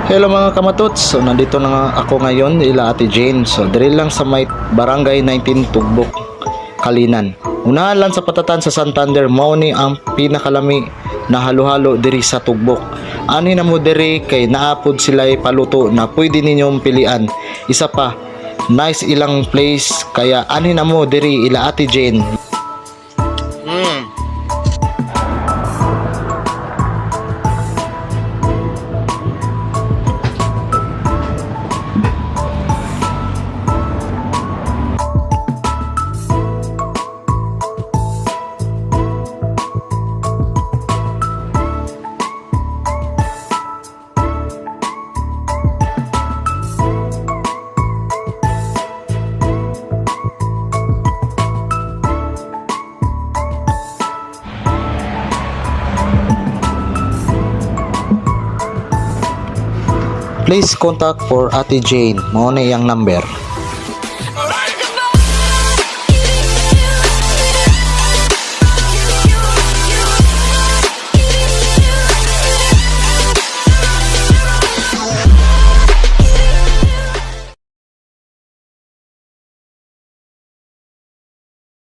Hello mga kamatuts, so nandito na nga ako ngayon ila Ate Jane. So diri lang sa may Barangay 19 Tugbok, Kalinan. Unahan lang sa patatan sa Santander, mao ni ang pinakalami na halo-halo diri sa Tugbok. Ani na mo diri kay naapod sila'y paluto na pwede ninyong pilian. Isa pa, nice ilang place kaya ani na mo diri ila Ate Jane. Please contact for Ate Jane. Mao na iyang number.